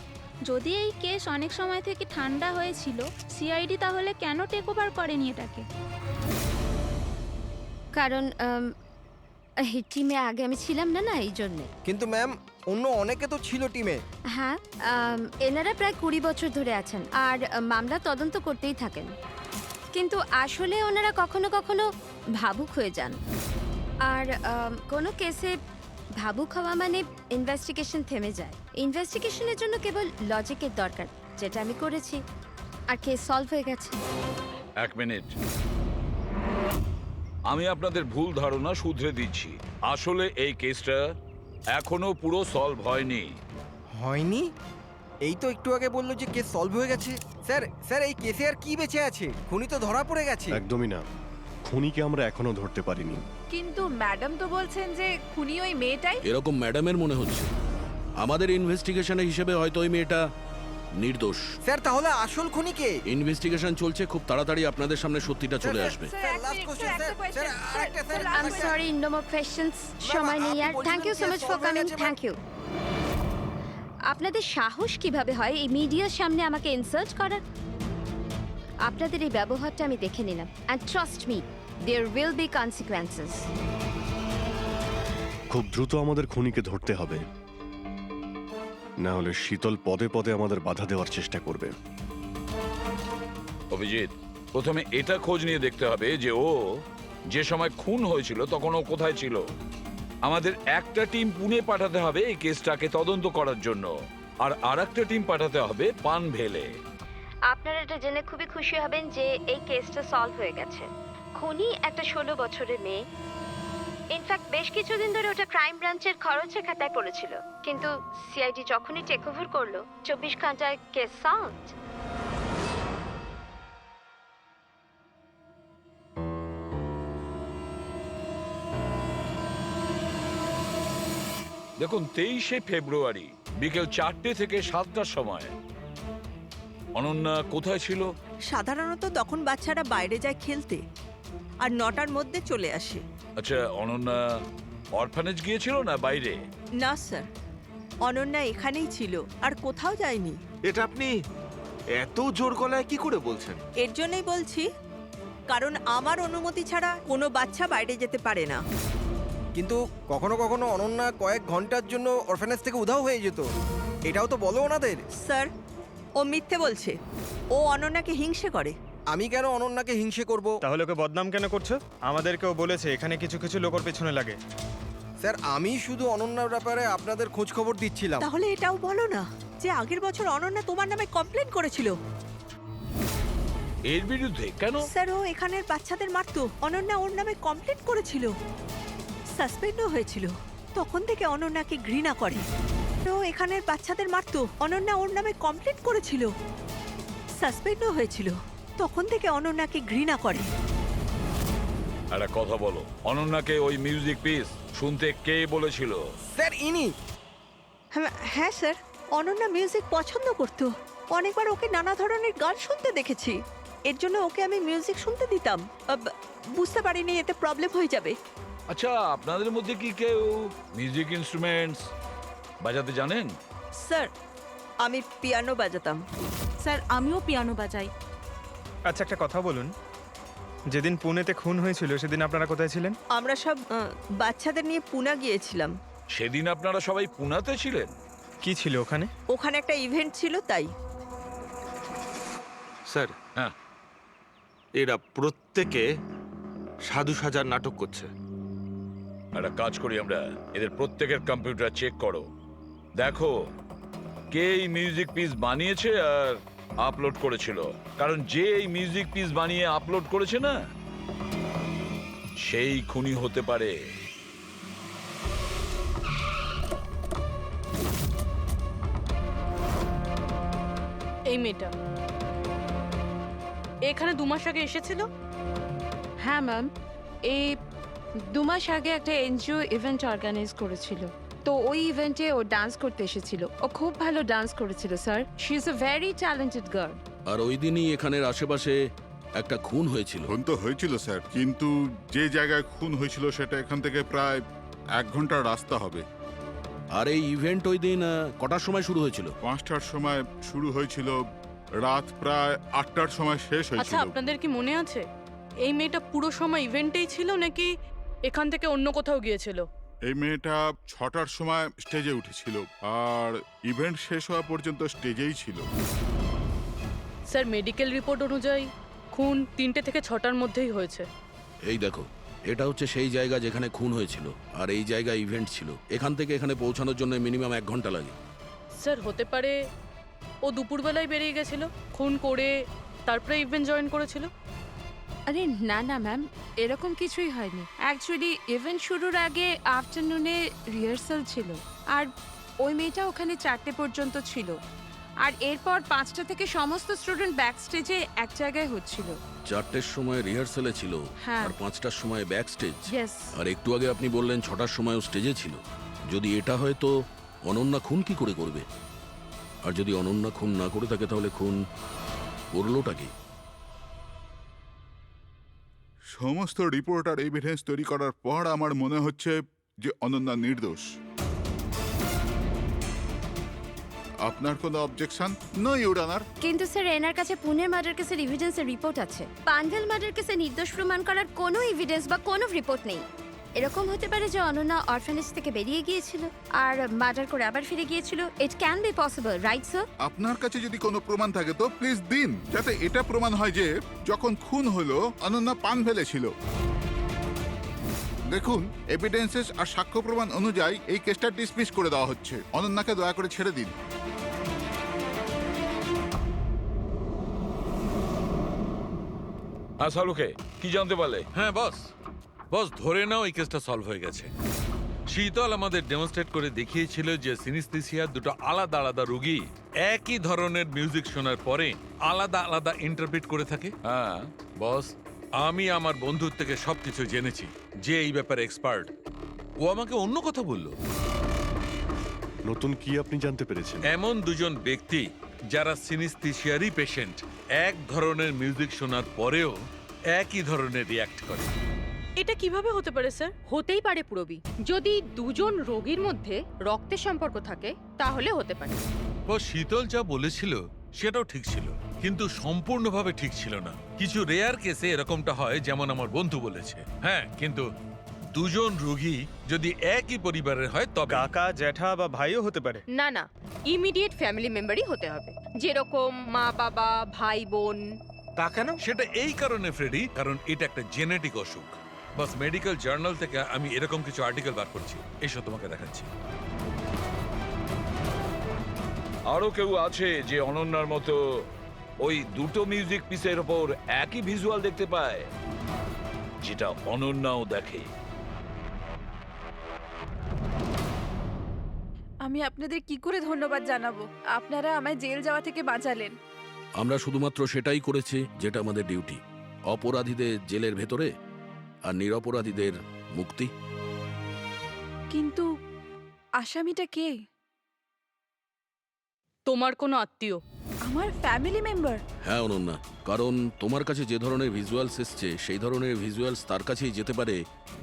যদি এই কেস অনেক সময় থেকে ঠান্ডা হয়েছিল, সিআইডি তাহলে কেন টেক ওভার করেনি এটাকে? কারণ এই টিমে আগে আমি ছিলাম না, এই জন্যে। কিন্তু ম্যাম, অন্য অনেকে তো ছিল টিমে। হ্যাঁ, এনারা প্রায় 20 বছর ধরে আছেন আর মামলা তদন্ত করতেই থাকেন, কিন্তু আসলে ওনারা কখনো কখনো ভাবুক হয়ে যান। আর কোনো কেসে ভাবুক হওয়া মানে ইনভেস্টিগেশন থেমে যায়। ইনভেস্টিগেশনের জন্য কেবল লজিকের দরকার, যেটা আমি করেছি, আর কেস সলভ হয়ে গেছে। 1 মিনিট, আমি আপনাদের ভুল ধারণা শুধরে দিচ্ছি। আসলে এই কেসটা এখনো পুরো সলভ হয়নি। হয়নি? এই তো একটু আগে বললো যে কেস সলভ হয়ে গেছে। স্যার, এই কেসে আর কি বেঁচে আছে? খুনি তো ধরা পড়ে গেছে। একদমই না, খুনিকে আমরা এখনো ধরতে পারিনি। কিন্তু ম্যাডাম তো বলছেন যে খুনি ওই মেয়েটাই। এরকম ম্যাডামের মনে হচ্ছে। আমাদের ইনভেস্টিগেশনের হিসেবে হয়তো ওই মেয়েটা নির্দোষ। স্যার, তাহলে আসল খুনি কে? ইনভেস্টিগেশন চলছে, খুব তাড়াতাড়ি আপনাদের সামনে সত্যিটা চলে আসবে। I am sorry, no more questions. সময় নেই আর। Thank you so much for coming. Thank you. আপনাদের সাহস কিভাবে হয় এই মিডিয়ার সামনে আমাকে ইনসাল্ট করার? আপনাদের এই ব্যবহারটা আমি দেখে নিলাম, and trust me, there will be consequences. খুব দ্রুত আমাদের খুনিকে ধরতে হবে, না হলে শীতল পদে পদে আমাদের বাধা দেওয়ার চেষ্টা করবে। অভিজিৎ, প্রথমে এটা খোঁজ নিয়ে দেখতে হবে যে ও যে সময় খুন হয়েছিল তখন ও কোথায় ছিল। আমাদের একটা টিম পুনে পাঠাতে হবে এই কেসটাকে তদন্ত করার জন্য, আর আরেকটা টিম পাঠাতে হবে পানভেলে। আপনারা এটা জেনে খুবই খুশি হবেন যে এই কেসটা সলভ হয়ে গেছে। খুনি একটা 16 বছরের মেয়ে। ইনফ্যাক্ট বেশ কিছুদিন ধরে ওটা ক্রাইম ব্রাঞ্চের খরচের খাতায় পড়েছিল, কিন্তু সিআইডি যখনই টেক ওভার করলো 24 ঘন্টায় কেস সলভড। দেখুন 23শে ফেব্রুয়ারি বিকেল 4টে থেকে 7টার সময় অনন্যা কোথায় ছিল? সাধারণত তখন বাচ্চারা বাইরে যায় খেলতে, আর 9টার মধ্যে চলে আসে। আচ্ছা, অনন্যা অরফানেজ গিয়েছিল না বাইরে? না স্যার, অনন্যা এখানেই ছিল আর কোথাও যায়নি। এটা আপনি এত জোর গলায় কি করে বলছেন? এর জন্যই বলছি, কারণ আমার অনুমতি ছাড়া কোনো বাচ্চা বাইরে যেতে পারে না। কিন্তু কখনো কখনো অনন্যা কয়েক ঘন্টার জন্য অরফানেজ থেকে উধাও হয়ে যেত, এটাও তো বলো ওনাদের। স্যার, ও মিথ্যে বলছে। ও অনন্যাকে হিংসে করে। আমি কেন অনন্যাকে হিংসে করব? তাহলে ওকে বদনাম কেন করছো? আমাদেরকেও বলেছে এখানে কিছু কিছু লোকের পেছনে লাগে। স্যার, আমি শুধু অনন্যার ব্যাপারে আপনাদের খোঁজ খবর দিচ্ছিলাম। তাহলে এটাও বলো না যে আগের বছর অনন্যা তোমার নামে কমপ্লেন করেছিল। এর বিরুদ্ধে কেন? স্যার, ও এখানের বাচ্চাদের মারতো। অনন্যা ওর নামে কমপ্লেন করেছিল, সাসপেন্ডও হয়েছিল। তখন থেকে অনন্যাকে ঘৃণা করে। ও এখানের বাচ্চাদের মারতো। অনন্যা ওর নামে কমপ্লেন করেছিল, সাসপেন্ডও হয়েছিল। তখন থেকে অনন্যাকে ঘৃণা করে। একটা কথা বলো, অনন্যাকে ওই মিউজিক পিস শুনতে কে বলেছিল? স্যার, ইনি। হ্যাঁ স্যার, অনন্যা মিউজিক পছন্দ করতো। অনেকবার ওকে নানা ধরনের গান শুনতে দেখেছি। এর জন্য ওকে আমি মিউজিক শুনতে দিতাম। বুঝতে পারিনি এতে প্রবলেম হয়ে যাবে। আচ্ছা, আপনাদের মধ্যে কি কেউ মিউজিক ইনস্ট্রুমেন্টস বাজাতে জানেন? স্যার, আমি পিয়ানো বাজাতাম। স্যার, আমিও পিয়ানো বাজাই। আচ্ছা, একটা কথা বলুন, যেদিন পুনেতে খুন হয়েছিল সেদিন আপনারা কোথায় ছিলেন? আমরা সব বাচ্চাদের নিয়ে পুনা গিয়েছিলাম। সেদিন আপনারা সবাই পুনাতে ছিলেন? কি ছিল ওখানে? ওখানে একটা ইভেন্ট ছিল, তাই। স্যার, হ্যাঁ, এরা প্রত্যেকে সাধু সাজার নাটক করছে। একটা কাজ করি আমরা, এদের প্রত্যেকের কম্পিউটার চেক করো, দেখো কে এই মিউজিক পিস বানিয়েছে আর আপলোড করেছিল। কারণ যে এই মিউজিক পিস বানিয়ে আপলোড করেছে না, সেই খুনি হতে পারে। এই মেয়েটা এখানে 2 মাস আগে এসেছিল। হ্যাঁ ম্যাম, এই 2 মাস আগে একটা এনজিও ইভেন্ট অর্গানাইজ করেছিল, তো ওই ইভেন্টে ও ডান্স করতে এসেছিল। ও খুব ভালো ডান্স করেছিল sir. She is a very talented girl. আর ওই দিনই এখানের আশেপাশে একটা খুন হয়েছিল। খুন তো হয়েছিল স্যার, কিন্তু যে জায়গায় খুন হয়েছিল সেটা এখান থেকে প্রায় 1 ঘন্টার রাস্তা হবে। আর এই ইভেন্ট ওই দিন কটার সময় শুরু হয়েছিল? 5টার সময় শুরু হয়েছিল, রাত প্রায় 8টার সময় শেষ আচ্ছা, হয়েছিল। আপনাদের কি মনে আছে এই মেয়েটা পুরো সময় ইভেন্টেই ছিল নাকি এখান থেকে অন্য কোথাও গিয়েছিল? এই মেয়েটা 6টার সময় স্টেজে উঠেছিল আর ইভেন্ট শেষ হওয়া পর্যন্ত স্টেজেই ছিল। স্যার, মেডিকেল রিপোর্ট অনুযায়ী খুন 3টে থেকে 6টার মধ্যেই হয়েছে। এই দেখো, এটা হচ্ছে সেই জায়গা যেখানে খুন হয়েছিল, আর এই জায়গায় ইভেন্ট ছিল। এখান থেকে এখানে পৌঁছানোর জন্য মিনিমাম 1 ঘন্টা লাগে। স্যার, হতে পারে ও দুপুরবেলায় বেরিয়ে গেছিল, খুন করে তারপরে ইভেন্ট জয়েন করেছিল। আরে না না ম্যাম, এরকম কিছুই হয়নি। অ্যাকচুয়ালি ইভেন্ট শুরুর আগে আফটারনুনে রিহার্সাল ছিল, আর ওই মেয়েটা ওখানে 4টে পর্যন্ত ছিল, আর এরপর 5টা থেকে সমস্ত স্টুডেন্ট ব্যাক স্টেজে এক জায়গায় হচ্ছিল। 4টের সময় রিহার্সালে ছিল, হ্যাঁ। আর 5টার সময় ব্যাক স্টেজ। ইয়েস। আর একটু আগে আপনি বললেন 6টার সময়ও স্টেজে ছিল। যদি এটা হয় তো অনন্যা খুন কি করে করবে? আর যদি অনন্যা খুন না করে থাকে তাহলে খুন করলোটা কি? সমস্ত রিপোর্ট আর এভিডেন্স তৈরি করার পর আমার মনে হচ্ছে যে অনন্যা নির্দোষ। আপনার কোনো অবজেকশন? No your honour. কিন্তু স্যার, এনার কাছে পুনের মার্ডার কেসের এভিডেন্সের রিপোর্ট আছে। পানভেল মার্ডার কেসে নির্দোষ প্রমাণ করার কোনো এভিডেন্স বা কোনো রিপোর্ট নেই। এরকম হতে পারে যে অনন্যা অরফানেজ থেকে বেরিয়ে গিয়েছিল আর মার্ডার করে আবার ফিরে গিয়েছিল। It can be possible, right sir? আপনার কাছে যদি কোনো প্রমাণ থাকে তো প্লিজ দিন, যাতে এটা প্রমাণ হয় যে যখন খুন হলো অনন্যা পান ফেলেছিল। দেখুন, এভিডেন্সেস আর সাক্ষ্য প্রমাণ অনুযায়ী এই কেসটা ডিসমিস করে দেওয়া হচ্ছে। অনন্যাকে দয়া করে ছেড়ে দিন। হ্যাঁ সালুকে, কি জানতে পারলে? হ্যাঁ বস, বস ধরে নাও এই কেসটা সলভ হয়ে গেছে। শীতল আমাদের ডেমনস্ট্রেট করে দেখিয়েছিল যে সিনিস্থেসিয়ার দুটো আলাদা আলাদা রোগী একই ধরনের মিউজিক শোনার পরে আলাদা আলাদা ইন্টারপ্রিট করে থাকে। হ্যাঁ বস, আমি আমার বন্ধুর থেকে সবকিছু জেনেছি, যে এই ব্যাপারে এক্সপার্ট। ও আমাকে অন্য কথা বললো। নতুন কি আপনি জানতে পেরেছেন? এমন দুজন ব্যক্তি যারা সিনিস্থেসিয়ারই পেশেন্ট, এক ধরনের মিউজিক শোনার পরেও একই ধরনের রিয়াক্ট করে। এটা কিভাবে হতে পারে স্যার? হতেই পারে পুরবি, যদি দুজন রোগীর মধ্যে রক্তের সম্পর্ক থাকে তাহলে হতে পারে। ও শীতল যা বলেছিল সেটাও ঠিক ছিল, কিন্তু সম্পূর্ণভাবে ঠিক ছিল না। কিছু রেয়ার কেসে এরকমটা হয়, যেমন আমার বন্ধু বলেছে। হ্যাঁ, কিন্তু দুজন রোগী যদি একই পরিবারের হয় তবে কাকা, জ্যাঠা বা ভাইও হতে পারে। না না, ইমিডিয়েট ফ্যামিলি মেম্বারই হতে হবে, যেরকম মা বাবা, ভাই বোন। তা কেন? সেটা এই কারণে ফ্রেডি, কারণ এটা একটা জেনেটিক অসুখ। বাস মেডিকেল জার্নাল থেকে আমি এরকম কিছু আর্টিকেল বার করছি, এসব তোমাকে দেখাচ্ছি। আরো কেউ আছে যে অনন্যার মতো ওই দুটো মিউজিক পিসের ওপর একই ভিজুয়াল দেখতে পায়, যেটা অনন্যাও দেখে? আমি আপনাদের কি করে ধন্যবাদ জানাবো? আপনারা আমায় জেল যাওয়া থেকে বাঁচালেন। আমরা শুধুমাত্র সেটাই করেছি যেটা আমাদের ডিউটি, অপরাধীদের জেলের ভেতরে আর নিরপরাধীদের মুক্তি। কিন্তু আসামিটা কে? তোমার কোনো আত্মীয়। আমার ফ্যামিলি মেম্বার? হ্যাঁ অনন্যা, কারণ তোমার কাছে যে ধরনের ভিজুয়ালস এসছে সেই ধরনের ভিজুয়ালস তার কাছেই যেতে পারে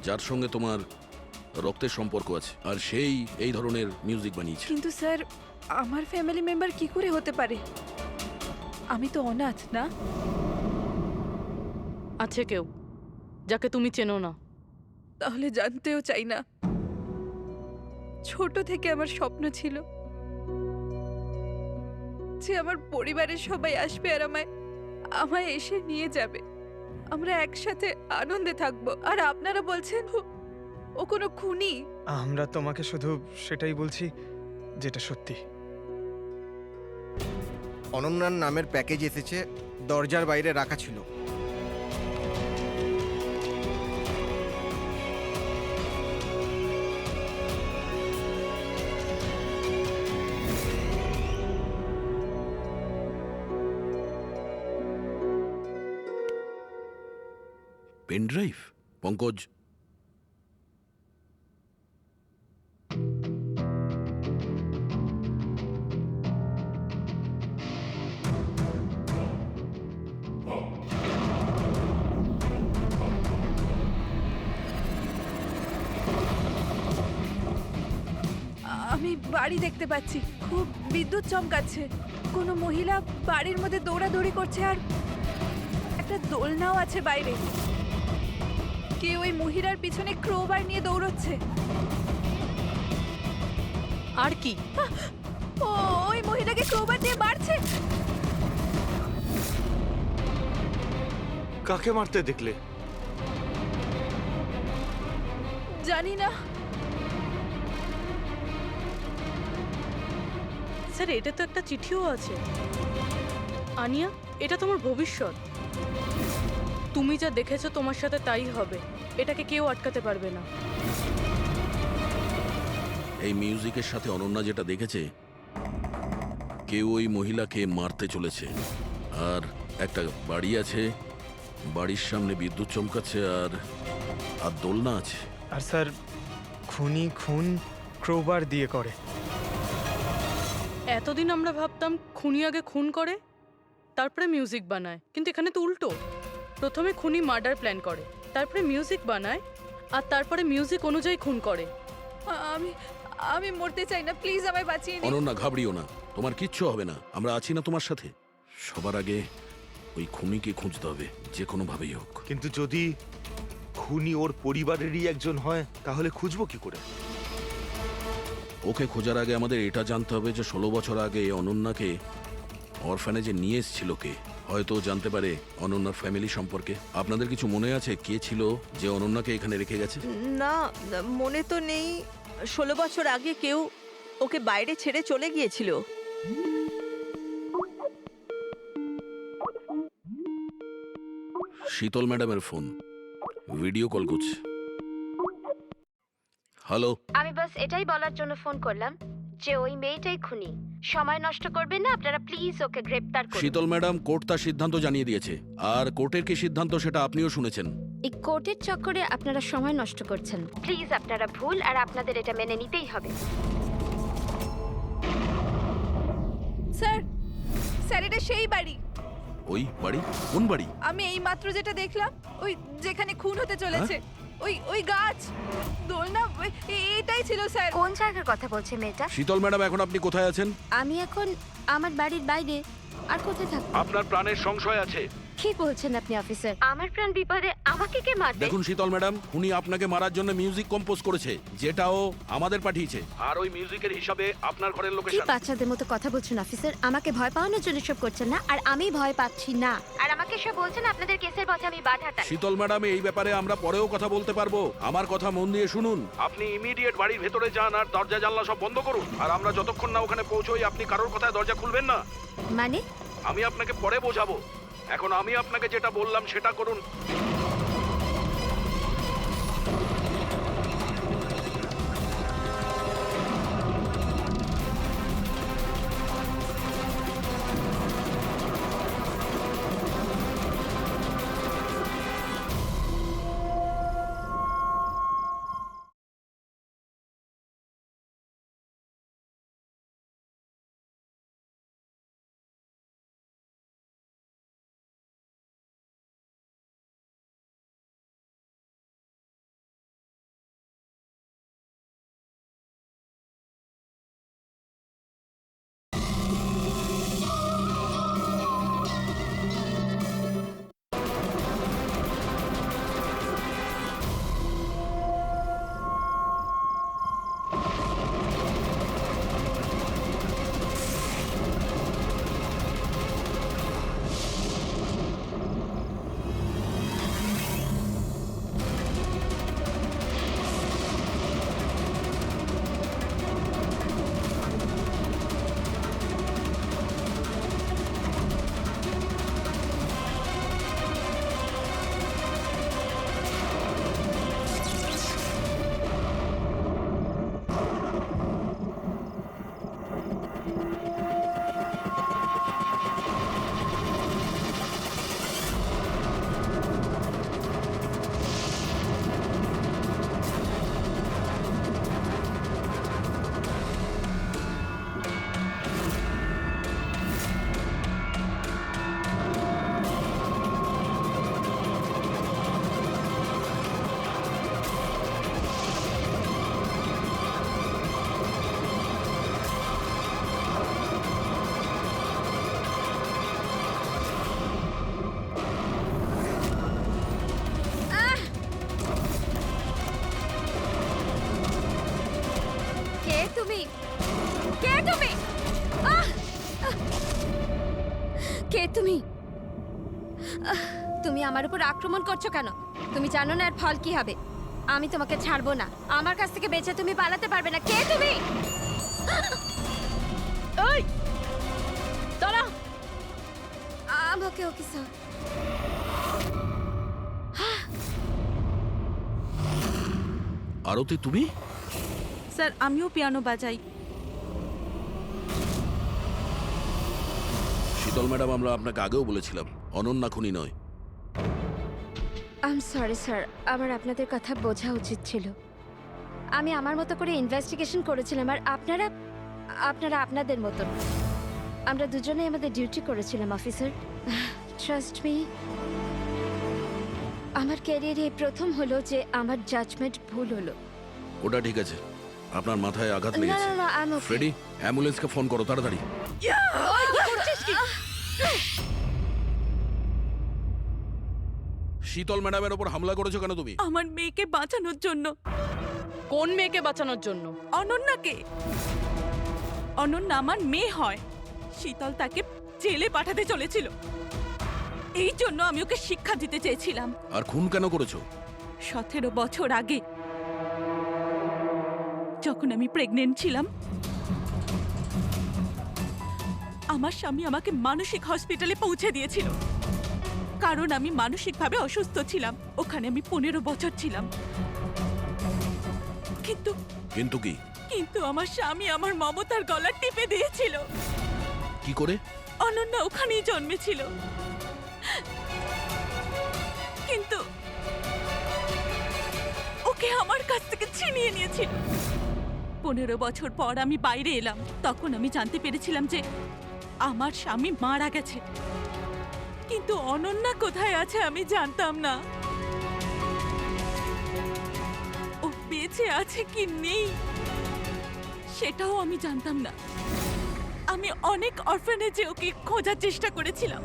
যার সঙ্গে তোমার রক্তের সম্পর্ক আছে, আর সেই এই ধরনের মিউজিক বানিয়েছে। কিন্তু স্যার, আমার ফ্যামিলি মেম্বার কি করে হতে পারে? আমি তো অনাথ না। আছে কেউ যাকে তুমি চেনো না? তাহলে জানতেও চাই না। ছোট থেকে আমার স্বপ্ন ছিল যে আমার পরিবারের সবাই আসবে আর আমায় এসে নিয়ে যাবে, আমরা একসাথে আনন্দে থাকবো। আর আপনারা বলছেন ও কোনো খুনি? আমরা তোমাকে শুধু সেটাই বলছি যেটা সত্যি। অনন্যার নামের প্যাকেজ এসেছে, দরজার বাইরে রাখা ছিল। Pen drive? পঙ্কজ, আমি বাড়ি দেখতে পাচ্ছি, খুব বিদ্যুৎ চমকাচ্ছে। কোনো মহিলা বাড়ির মধ্যে দৌড়াদৌড়ি করছে আর একটা দোলনাও আছে বাইরে। কেউ ওই মহিলার পিছনে ক্রোবার নিয়ে দৌড়চ্ছে। আর কি? ও ওই মহিলাকে ক্রোবার দিয়ে মারছে। কাকে মারতে দেখলে? জানি না স্যার, এটা তো একটা চিঠিও আছে। আনিয়া, এটা তোমার ভবিষ্যৎ। তুমি যা দেখেছো তোমার সাথে তাই হবে, এটাকে কেউ আটকাতে পারবে না। এই মিউজিকের সাথে অনন্যা যেটা দেখেছে, কেউ ওই মহিলাকে মারতে চলেছে। আর একটা বাড়ি আছে, বাড়ির সামনে বিদ্যুৎ চমকাচ্ছে আর আর দোলনা আছে। আর স্যার, খুনি খুন ক্রোবার দিয়ে করে। এতদিন আমরা ভাবতাম খুনি আগে খুন করে তারপরে মিউজিক বানায়, কিন্তু এখানে তো উল্টো। প্রথমে খুনি মার্ডার প্ল্যান করে, তারপরে মিউজিক বানায়, আর তারপরে মিউজিক অনুযায়ী খুন করে। আমি আমি মরতে চাই না, প্লিজ আমায় বাঁচিয়ে নিন। অনন্যা, ঘাবড়িও না, তোমার কিচ্ছু হবে না, আমরা আছি না তোমার সাথে। সবার আগে ওই খুনিকে খুঁজতে হবে, যে কোনো ভাবেই হোক। কিন্তু যদি খুনি ওর পরিবারেরই একজন হয়, তাহলে খুঁজবো কি করে? ওকে খোঁজার আগে আমাদের এটা জানতে হবে যে 16 বছর আগে অনন্যাকে অরফানেজে নিয়ে এসেছিল কে। হয়তো ও জানতে পারে অনন্যার ফ্যামিলি সম্পর্কে। আপনাদের কিছু মনে আছে কে ছিল যে অনন্যাকে এখানে রেখে গেছে? না, মনে তো নেই। 16 বছর আগে কেউ ওকে বাইরে ছেড়ে চলে গিয়েছিল। শীতল ম্যাডামের ফোন, ভিডিও কল করছে। হ্যালো, আমি বাস এটাই বলার জন্য ফোন করলাম যে ওই মেয়েটাই খুনি। সময় নষ্ট করবেন না আপনারা, প্লিজ ওকে গ্রেপ্তার করুন। শীতল ম্যাডাম কোর্ট তার সিদ্ধান্ত জানিয়ে দিয়েছে, আর কোর্টের কি সিদ্ধান্ত সেটা আপনিও শুনেছেন। এই কোর্টের চক্করে আপনারা সময় নষ্ট করছেন। প্লিজ আপনারা ভুল, আর আপনাদের এটা মেনে নিতেই হবে। স্যার, স্যার এটা সেই বাড়ি। ওই বাড়ি? কোন বাড়ি? আমি এই মাত্র যেটা দেখলাম, ওই যেখানে খুন হতে চলেছে, ওই ওই গাছ, দোলনা, এটাই ছিল স্যার। কোন জায়গার কথা বলছে মেয়েটা? শীতল ম্যাডাম, এখন আপনি কোথায় আছেন? আমি এখন আমার বাড়ির বাইরে। আর কোথায় থাকবো? আপনার প্রাণের সংশয় আছে। কি বলছেন আপনি অফিসার? আমার প্রাণ বিপদে, আমাকে কে মারবে? দেখুন শীতল ম্যাডাম, উনি আপনাকে মারার জন্য মিউজিক কম্পোজ করেছে, যেটাও আমাদের পাঠিয়েছে, আর ওই মিউজিকের হিসাবে আপনার ঘরের কি লোকেশন। বাচ্চাদের মতো কথা বলছেন অফিসার? আমাকে ভয় পাওয়ানোর জন্য সব করছেন না, আর আমি ভয় পাচ্ছি না। আর আমাকে সব বলছেন আপনাদের কেসের পথে আমি বাধা টানি। শীতল ম্যাডাম, এই ব্যাপারে আমরা পরেও কথা বলতে পারবো। আমার কথা মন দিয়ে শুনুন। আপনি ইমিডিয়েট বাড়ির ভেতরে যান আর দরজা জানলা সব বন্ধ করুন। আর আমরা যতক্ষণ না ওখানে পৌঁছই, আপনি কারোর কথায় দরজা খুলবেন না। মানে? আমি আপনাকে পরে বোঝাবো। এখন আমি আপনাকে যেটা বললাম সেটা করুন। তুমি তুমি আমার উপর আক্রমণ করছো কেন? তুমি জানো না এর ফল কি হবে? আমি তোমাকে ছাড়বো না। আমার কাছ থেকে বেঁচে তুমি পালাতে পারবে না। কে তুমি? ওই দাঁড়া। আমাকে ওকে স্যার। আরতি, তুমি? স্যার আমিও পিয়ানো বাজাই। শীতল ম্যাডাম, আমরা আপনাকে আগেও বলেছিলাম অনন্যা খুনি নয়। আই এম সরি স্যার, আমার আপনাদের কথা বোঝা উচিত ছিল। আমি আমার মতো করে ইনভেস্টিগেশন করেছিলাম, আর আপনারা আপনারা আপনাদের মতন। আমরা দুজনে আমাদের ডিউটি করেছিলাম অফিসার। ট্রাস্ট মি, আমার ক্যারিয়ারে প্রথম হলো যে আমার জাজমেন্ট ভুল হলো। ওটা ঠিক আছে, আপনার মাথায় আঘাত না লেগেছে। না না, আই এম ওকে। ফ্রেডি, অ্যাম্বুলেন্সকে ফোন করো তাড়াতাড়ি। শীতল ম্যাডামের ওপর হামলা করেছো কেন তুমি? আমার মেয়েকে বাঁচানোর জন্য। কোন মেয়েকে বাঁচানোর জন্য? অনন্যাকে। অনন্যা আমার মেয়ে হয়। শীতল তাকে জেলে পাঠাতে চলেছিল, এই জন্য আমি ওকে শিক্ষা দিতে চেয়েছিলাম। আর খুন কেন করেছো? 17 বছর আগে যখন আমি প্রেগনেন্ট ছিলাম, আমার স্বামী আমাকে মানসিক হসপিটালে পৌঁছে দিয়েছিল, কারণ আমি মানসিকভাবে অসুস্থ ছিলাম। ওখানে আমি 15 বছর ছিলাম। কিন্তু কিন্তু কি? কিন্তু আমার স্বামী আমার মমতার গলা টিপে দিয়েছিল। কি করে? অনন্যা ওখানেই জন্মেছিল, কিন্তু ওকে আমার কাছ থেকে ছিনিয়ে নিয়েছিল। 15 বছর পর আমি বাইরে এলাম, তখন আমি জানতে পেরেছিলাম যে আমার স্বামী মারা গেছে, কিন্তু অনন্যা কোথায় আছে আমি জানতাম না। ও বেঁচে আছে কি নেই সেটাও আমি জানতাম না। আমি অনেক অরফানেজে ওকে খোঁজার চেষ্টা করেছিলাম,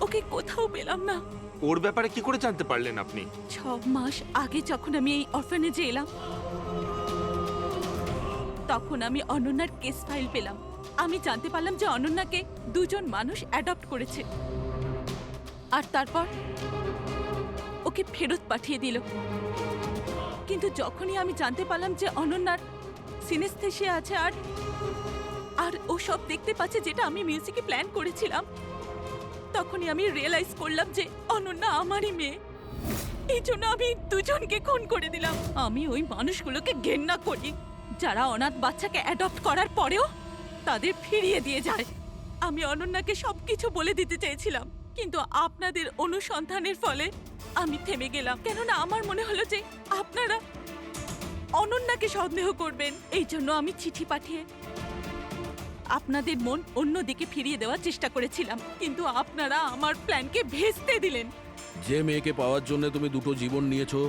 ওকে কোথাও পেলাম না। ওর ব্যাপারে কি করে জানতে পারলেন আপনি? 6 মাস আগে যখন আমি এই অরফানেজে এলাম, তখন আমি অনন্যার কেস ফাইল পেলাম। আমি জানতে পারলাম যে অনন্যাকে 2 জন মানুষ অ্যাডপ্ট করেছে, আর তারপর ওকে ফেরত পাঠিয়ে দিল। কিন্তু যখনই আমি জানতে পারলাম যে অনন্যার সিনেস্থেশিয়া আছে আর ও সব দেখতে পাচ্ছে যেটা আমি মিউজিকে প্ল্যান করেছিলাম, তখনই আমি রিয়েলাইজ করলাম যে অনন্যা আমারই মেয়ে। এই জন্য আমি 2 জনকে খুন করে দিলাম। আমি ওই মানুষগুলোকে ঘেন্না করি যারা অনাথ বাচ্চাকে অ্যাডপ্ট করার পরেও তাদের ফিরিয়ে দিয়ে যায়। আমি অনন্যাকে সবকিছু বলে দিতে চেয়েছিলাম, কিন্তু আপনাদের অনুসন্ধানের ফলে আমি থেমে গেলাম, কেননা আমার মনে হলো যে আপনারা অনন্যাকে সন্দেহ করবেন। এই জন্য আমি চিঠি পাঠিয়ে আপনাদের মন অন্যদিকে ফিরিয়ে দেওয়ার চেষ্টা করেছিলাম, কিন্তু আপনারা আমার প্ল্যানকে ভেস্তে দিলেন। যে মেয়েকে পাওয়ার জন্য তুমি 2টো জীবন নিয়েছো,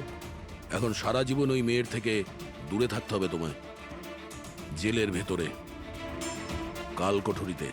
এখন সারা জীবন ওই মেয়ের থেকে দূরে থাকতে হবে তোমায়, জেলের ভেতরে, কাল কোঠরিতে।